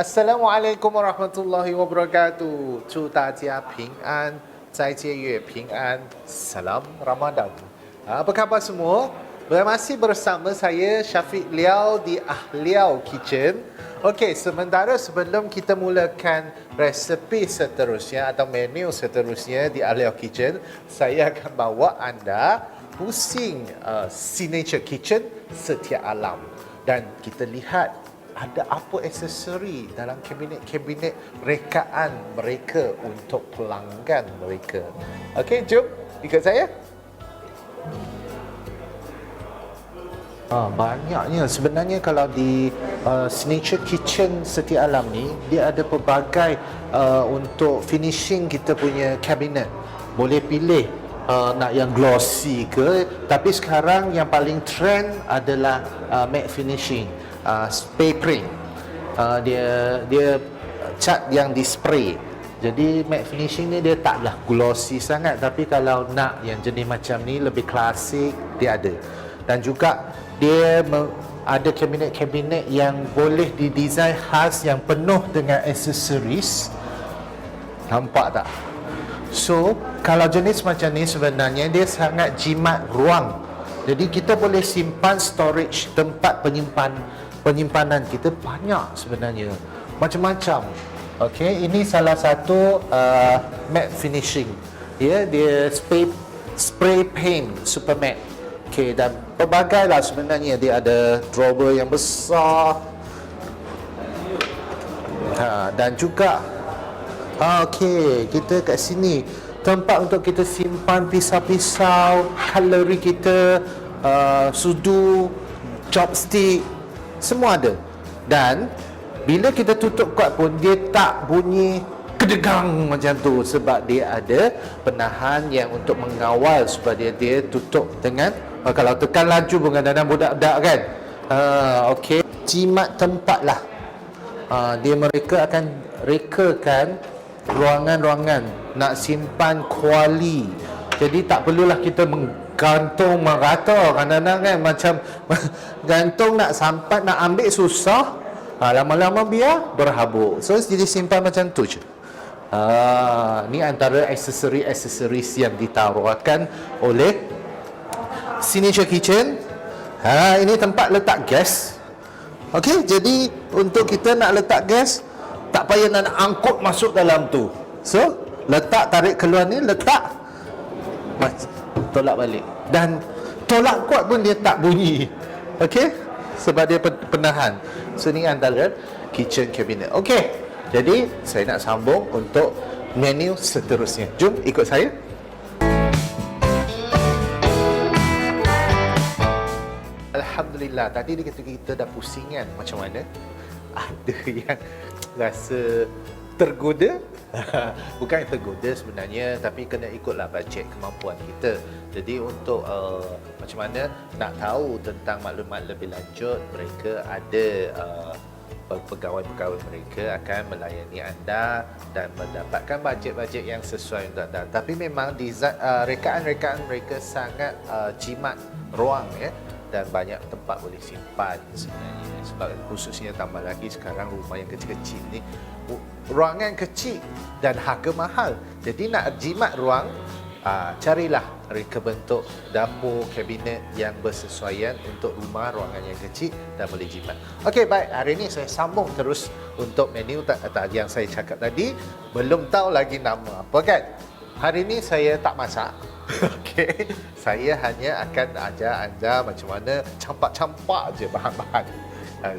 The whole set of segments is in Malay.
Assalamualaikum warahmatullahi wabarakatuh. 祝大家平安，在借月平安，Salam Ramadan. Apa khabar semua? Masih bersama saya Syafiq Liao di Ahliau Kitchen. Okey, sementara sebelum kita mulakan resepi seterusnya atau menu seterusnya di Ahliau Kitchen, saya akan bawa anda pusing Signature Kitchen Setia Alam. Dan kita lihat ada apa aksesori dalam kabinet rekaan mereka untuk pelanggan mereka. Okey, jom ikut saya. Banyaknya sebenarnya kalau di Signature Kitchen Setia Alam ni, dia ada pelbagai untuk finishing kita punya kabinet. Boleh pilih nak yang glossy ke, tapi sekarang yang paling trend adalah matte finishing, spray paint. Dia cat yang di spray. Jadi matte finishing ni dia taklah glossy sangat, tapi kalau nak yang jenis macam ni lebih klasik, dia ada. Dan juga dia ada kabinet-kabinet yang boleh didesain khas yang penuh dengan aksesoris. Nampak tak? So, kalau jenis macam ni sebenarnya dia sangat jimat ruang. Jadi kita boleh simpan storage, tempat penyimpanan kita banyak sebenarnya. Macam-macam. Okey, ini salah satu matte finishing. Ya, dia spray paint super matte. Okey, dan pelbagai lah sebenarnya. Dia ada drawer yang besar. Dan juga okey, kita kat sini tempat untuk kita simpan pisau-pisau, cutlery kita, sudu, chopstick, semua ada. Dan bila kita tutup kuat pun dia tak bunyi kedegang macam tu, sebab dia ada penahan yang untuk mengawal supaya dia tutup dengan kalau tekan laju pun kadang-kadang budak-budak kan. Okey, jimat tempat lah. Mereka akan rekakan ruangan-ruangan nak simpan kuali. Jadi tak perlulah kita menggantung merata. Kadang-kadang kan macam gantung nak sampai nak ambil susah. Lama-lama biar berhabuk. So jadi simpan macam tu je. Ni antara aksesoris yang ditawarkan oleh Signature Kitchen. Ini tempat letak gas. Okey, jadi untuk kita nak letak gas, tak payah nak angkut masuk dalam tu. So, letak, tarik keluar ni, letak, tolak balik. Dan tolak kuat pun dia tak bunyi. Okey? Sebab dia penahan. So, ni antara kitchen cabinet. Okey. Jadi, saya nak sambung untuk menu seterusnya. Jom ikut saya. Alhamdulillah, tadi kita dah pusing kan macam mana. Ada yang rasa tergoda. Bukan tergoda sebenarnya, tapi kena ikutlah bajet kemampuan kita. Jadi untuk macam mana nak tahu tentang maklumat lebih lanjut, mereka ada pegawai-pegawai mereka akan melayani anda dan mendapatkan bajet-bajet yang sesuai untuk anda. Tapi memang rekaan-rekaan mereka sangat jimat ruang, ya, dan banyak tempat boleh simpan sebenarnya. Sebab khususnya tambah lagi sekarang rumah yang kecil-kecil ni ruangan kecil dan harga mahal. Jadi nak jimat ruang, carilah reka bentuk dapur, kabinet yang bersesuaian untuk rumah ruangan yang kecil dan boleh jimat. Okey, baik. Hari ini saya sambung terus untuk menu yang saya cakap tadi. Belum tahu lagi nama apa kan. Hari ini saya tak masak. Okey, saya hanya akan ajar anda macam mana campak-campak je bahan-bahan.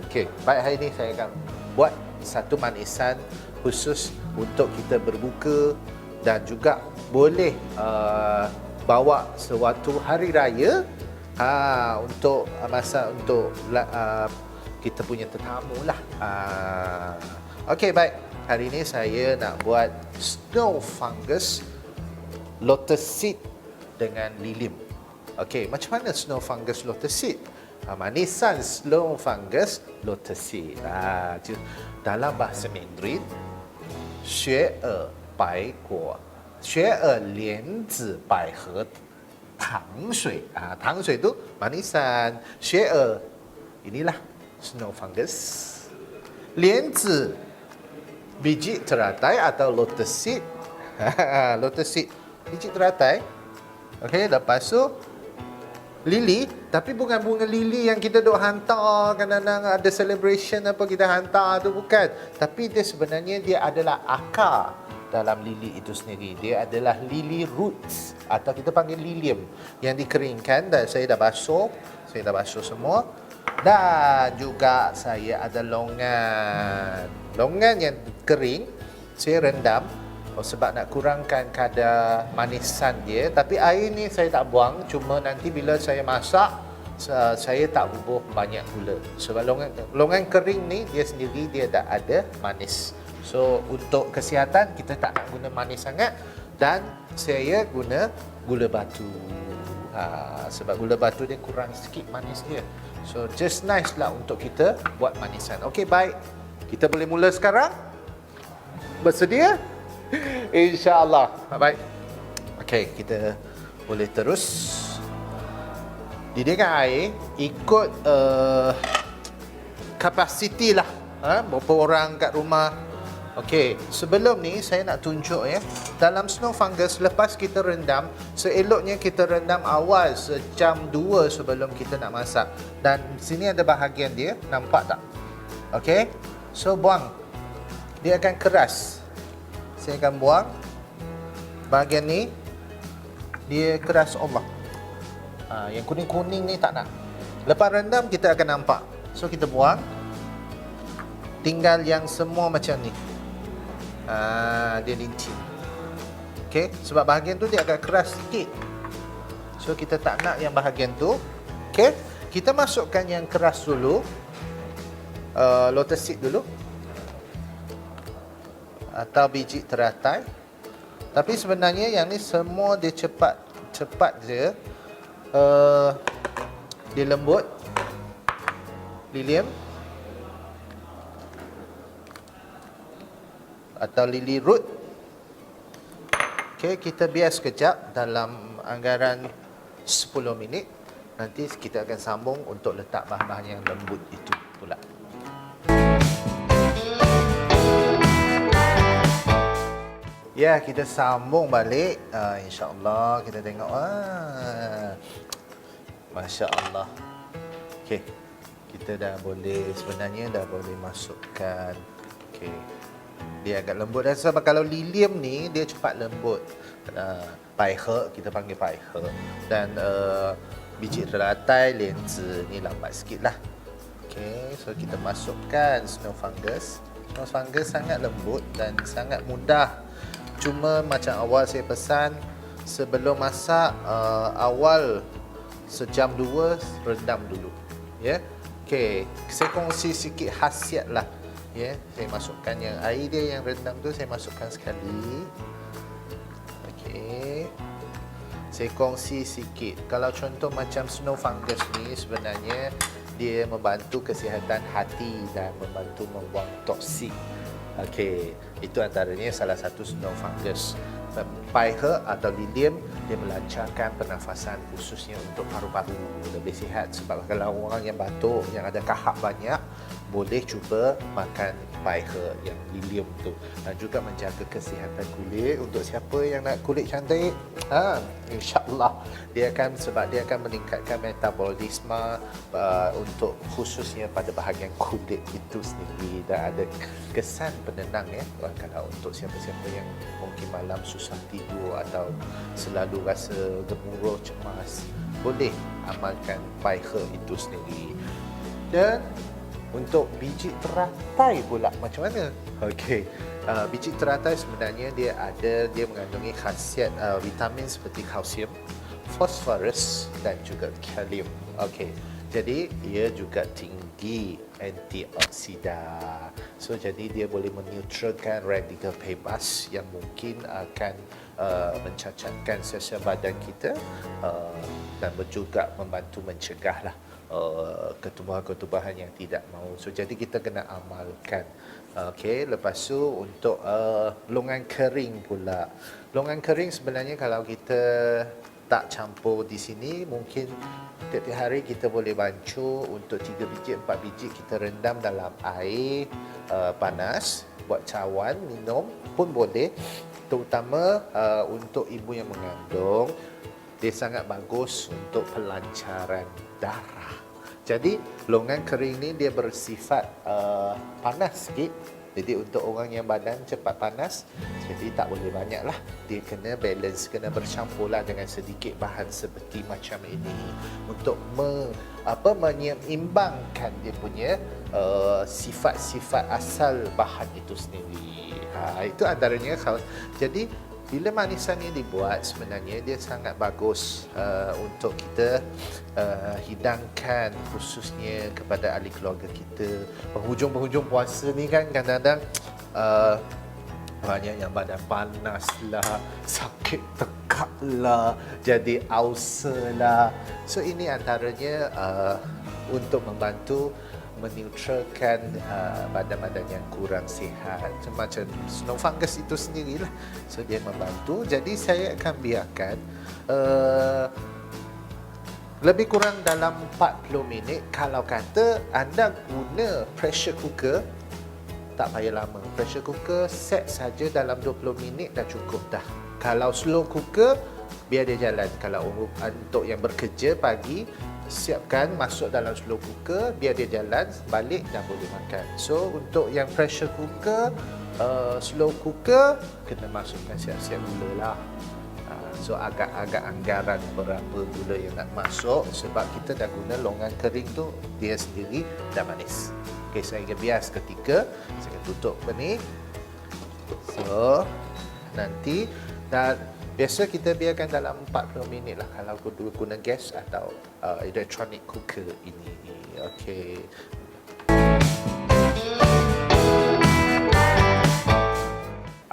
Okey, baik, hari ini saya akan buat satu manisan khusus untuk kita berbuka dan juga boleh bawa sewaktu hari raya untuk masa untuk kita punya tetamu lah. Okey, baik. Hari ini saya nak buat snow fungus lotus seed dengan lilim. Okey, macam mana snow fungus lotus seed? Manisan snow fungus lotus seed. Dalam bahasa Mandarin, 学而白果，学而莲子百合糖水。糖水tu manisan. 学而 inilah snow fungus. 莲子 biji teratai atau lotus seed. Lotus seed, biji teratai. Okey, lepas tu lili, tapi bukan bunga lili yang kita duk hantar kadang-kadang ada celebration apa kita hantar tu, bukan. Tapi dia sebenarnya dia adalah akar dalam lili itu sendiri. Dia adalah lili roots atau kita panggil lilium yang dikeringkan, dan saya dah basuh semua. Dan juga saya ada longan. Longan yang kering saya rendam sebab nak kurangkan kadar manisan dia. Tapi air ni saya tak buang, cuma nanti bila saya masak saya tak bubuh banyak gula. Sebab longan kering ni dia sendiri dia dah ada manis. So untuk kesihatan kita tak nak guna manis sangat, dan saya guna gula batu. Sebab gula batu dia kurang sikit manis dia. So just nice lah untuk kita buat manisan. Okey, baik. Kita boleh mula sekarang. Bersedia? InsyaAllah. Baik. Okey, kita boleh terus didihkan air ikut kapasiti lah. Berapa orang kat rumah. Okey, sebelum ni saya nak tunjuk dalam snow fungus lepas kita rendam, seeloknya kita rendam awal sejam 2 sebelum kita nak masak. Dan sini ada bahagian dia, nampak tak? Okey, so buang. Dia akan keras. Saya akan buang. Bahagian ni dia keras Allah. Yang kuning-kuning ni tak nak. Lepas rendam kita akan nampak. So kita buang. Tinggal yang semua macam ni. Dia licin. Okey, sebab bahagian tu dia agak keras sikit. So kita tak nak yang bahagian tu. Okey, kita masukkan yang keras dulu. Lotus seed dulu. Atau biji teratai. Tapi sebenarnya yang ni semua dia cepat je. Dia lembut. Lilium atau lily root. Okey, kita biar sekejap dalam anggaran 10 minit. Nanti kita akan sambung untuk letak bahan-bahan yang lembut itu pula. Ya, kita sambung balik. InsyaAllah kita tengok. Masya Allah. Okey, kita dah boleh, sebenarnya dah boleh masukkan. Okey, dia agak lembut. Dan sebab kalau lilium ni dia cepat lembut. Paihe, kita panggil paihe. Dan biji teratai, lenzi ni lambat sikit lah. Okey, so kita masukkan snow fungus. Snow fungus sangat lembut dan sangat mudah. Cuma macam awal saya pesan, sebelum masak awal sejam 2 rendam dulu. Ya. Okey, saya kongsi sikit khasiat lah. Ya, saya masukkan yang air dia yang rendam tu, saya masukkan sekali. Okey. Saya kongsi sikit. Kalau contoh macam snow fungus ni sebenarnya dia membantu kesihatan hati dan membantu membuang toksik. Okey, itu antaranya salah satu snow fungus. Paihe atau lilium dia melancarkan pernafasan, khususnya untuk paru-paru, lebih sihat. Sebab kalau orang yang batuk, yang ada kahak banyak, boleh cuba makan paihe yang lilium tu. Dan juga menjaga kesihatan kulit. Untuk siapa yang nak kulit cantik, insya-Allah dia akan, sebab dia akan meningkatkan metabolisme untuk khususnya pada bahagian kulit itu sendiri, dan ada kesan penenang kalau untuk siapa-siapa yang mungkin malam susah tidur atau selalu rasa gemuruh, cemas, boleh amalkan paihe itu sendiri. Dan untuk biji teratai pula macam mana? Okey, biji teratai sebenarnya dia mengandungi khasiat vitamin seperti kalsium, fosforus dan juga kalium. Okey, jadi ia juga tinggi antioksida. So jadi dia boleh meneutralkan radikal bebas yang mungkin akan mencacatkan sel-sel badan kita, dan juga membantu mencegah lah. ketumbuhan-ketumbuhan yang tidak mahu. So jadi kita kena amalkan. Okey, lepas tu untuk longan kering pula. Longan kering sebenarnya kalau kita tak campur di sini, mungkin tiap-tiap hari kita boleh bancuh untuk 3 biji, 4 biji kita rendam dalam air panas, buat cawan, minum pun boleh. Terutama untuk ibu yang mengandung, dia sangat bagus untuk pelancaran darah. Jadi longan kering ni dia bersifat panas sikit. Jadi untuk orang yang badan cepat panas, jadi tak boleh banyak lah. Dia kena balance, kena bercampur lah dengan sedikit bahan seperti macam ini untuk menyeimbangkan dia punya sifat-sifat asal bahan itu sendiri. Itu antaranya. Jadi bila manisan ini dibuat, sebenarnya dia sangat bagus untuk kita hidangkan, khususnya kepada ahli keluarga kita. Penghujung-penghujung puasa ni kan kadang-kadang banyak yang badan panas lah, sakit tekak lah, jadi ulcer lah. So ini antaranya untuk membantu meneutralkan badan-badan yang kurang sihat, macam snow fungus itu sendirilah. So dia membantu. Jadi saya akan biarkan lebih kurang dalam 40 minit. Kalau kata anda guna pressure cooker, tak payah lama. Pressure cooker set saja dalam 20 minit dah cukup dah. Kalau slow cooker, biar dia jalan. Kalau untuk yang bekerja pagi, siapkan masuk dalam slow cooker, biar dia jalan, balik dah boleh makan. So untuk yang pressure cooker, slow cooker, kena masukkan siap-siap gula lah. So agak-agak anggaran berapa gula yang nak masuk, sebab kita dah guna longan kering tu, dia sendiri dah manis. Okay, saya akan bias ketika, saya akan tutup ni. So nanti dan biasa kita biarkan dalam 40 minit lah kalau guna gas atau electronic cooker ini. Okey.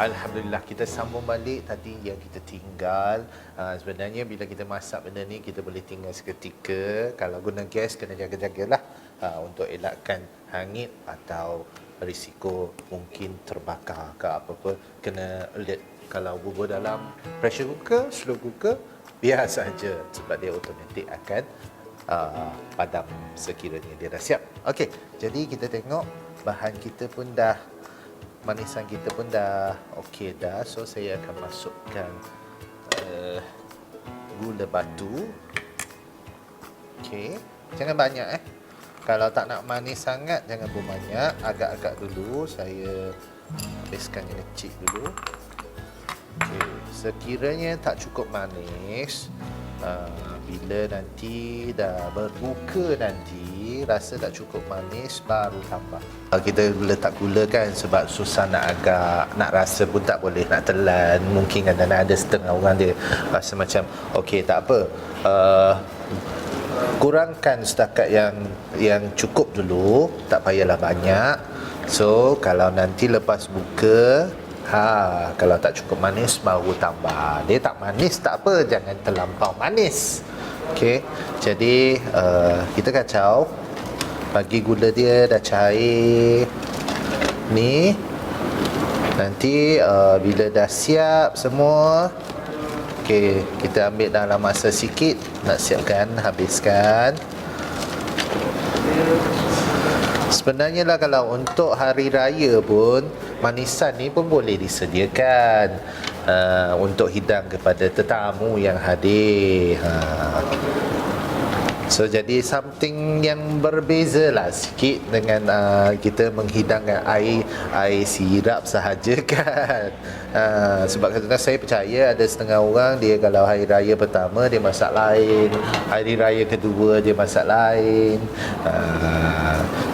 Alhamdulillah, kita sambung balik tadi yang kita tinggal. Sebenarnya bila kita masak benda ni, kita boleh tinggal seketika. Kalau guna gas, kena jaga-jagalah untuk elakkan hangit atau risiko mungkin terbakar ke apa-apa. Kena alert. Kalau bubur dalam pressure cooker, slow cooker, biar saja sebab dia automatik akan padam sekiranya dia dah siap. Okey, jadi kita tengok bahan kita pun dah, manisan kita pun dah okey dah. So saya akan masukkan gula batu. Okey, jangan banyak Kalau tak nak manis sangat, jangan berbanyak. Agak-agak dulu, saya habiskan yang kecil dulu. Okay. Sekiranya tak cukup manis, bila nanti dah berbuka nanti, rasa tak cukup manis, baru tambah. Kita letak gula kan, sebab susah nak rasa pun tak boleh, nak telan. Mungkin kadang-kadang ada setengah orang dia rasa macam, okey tak apa, kurangkan setakat yang cukup dulu, tak payahlah banyak. So kalau nanti lepas buka, kalau tak cukup manis baru tambah. Dia tak manis tak apa, jangan terlampau manis. Okey. Jadi kita kacau. Bagi gula dia dah cair. Ni nanti bila dah siap semua, okey, kita ambil dalam masa sikit, nak siapkan, habiskan. Sebenarnya lah kalau untuk hari raya pun, manisan ni pun boleh disediakan untuk hidang kepada tetamu yang hadir. So jadi something yang berbeza lah sikit dengan kita menghidangkan air sirap sahaja kan. Sebab kadang-kadang saya percaya ada setengah orang, dia kalau hari raya pertama dia masak lain, hari raya kedua dia masak lain.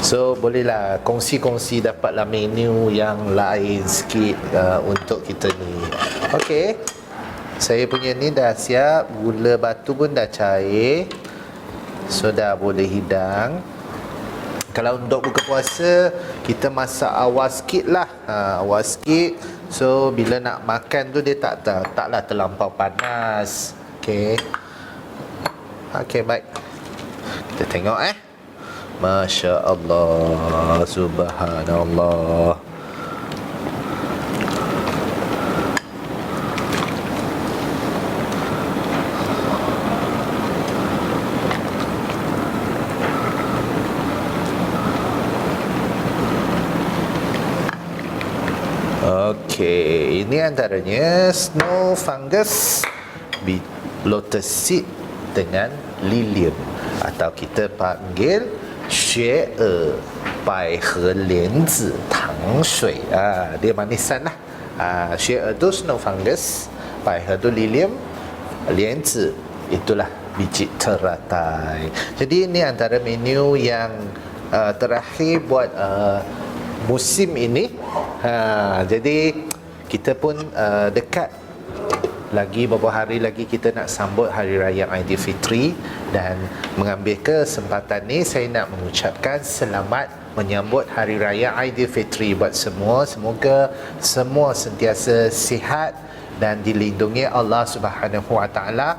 So bolehlah kongsi-kongsi, dapatlah menu yang lain sikit untuk kita ni. Okey, saya punya ni dah siap, gula batu pun dah cair. So dah boleh hidang. Kalau untuk buka puasa, kita masak awal sikit lah, awal sikit. So bila nak makan tu dia taklah terlampau panas. Okey. Okey, baik. Kita tengok Masya Allah, Subhanallah. Okey, ini antaranya snow fungus, lotus seed dengan lilium, atau kita panggil 雪耳百合莲子糖水dia manisan lah. 雪耳 tu snow fungus, 百合 tu lilium, 莲子itulah biji teratai. Jadi ini antara menu yang terakhir buat musim ini. Jadi kita pun dekat lagi beberapa hari lagi kita nak sambut Hari Raya Aidilfitri, dan mengambil kesempatan ni saya nak mengucapkan selamat menyambut Hari Raya Aidilfitri buat semua. Semoga semua sentiasa sihat dan dilindungi Allah Subhanahu Wa Taala.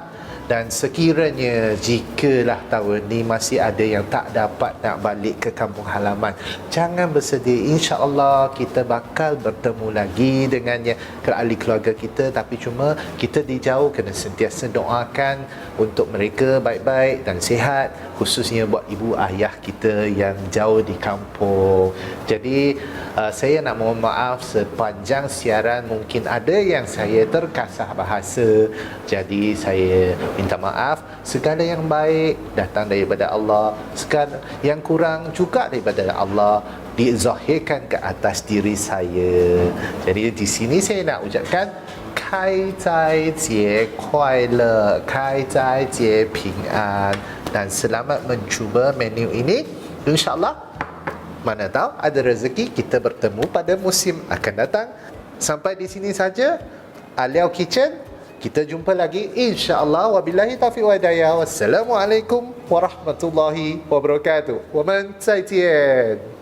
Dan sekiranya jikalah tahun ni masih ada yang tak dapat nak balik ke kampung halaman, jangan bersedih. InsyaAllah kita bakal bertemu lagi dengannya, ke ahli keluarga kita. Tapi cuma kita dijauh, kena sentiasa doakan untuk mereka baik-baik dan sihat, khususnya buat ibu ayah kita yang jauh di kampung. Jadi saya nak mohon maaf sepanjang siaran mungkin ada yang saya terkasar bahasa. Jadi saya minta maaf. Segala yang baik datang daripada Allah, segala yang kurang juga daripada Allah dizahirkan ke atas diri saya. Jadi di sini saya nak ucapkan Khai Zai Jie Kuai Le, Khai Zai Jie Ping An, dan selamat mencuba menu ini. InsyaAllah, mana tahu ada rezeki kita bertemu pada musim akan datang. Sampai di sini saja Aliau Kitchen. Kita jumpa lagi insya-Allah. Wabillahi taufiq wa hidayah. Wassalamualaikum warahmatullahi wabarakatuh. Wa man 再见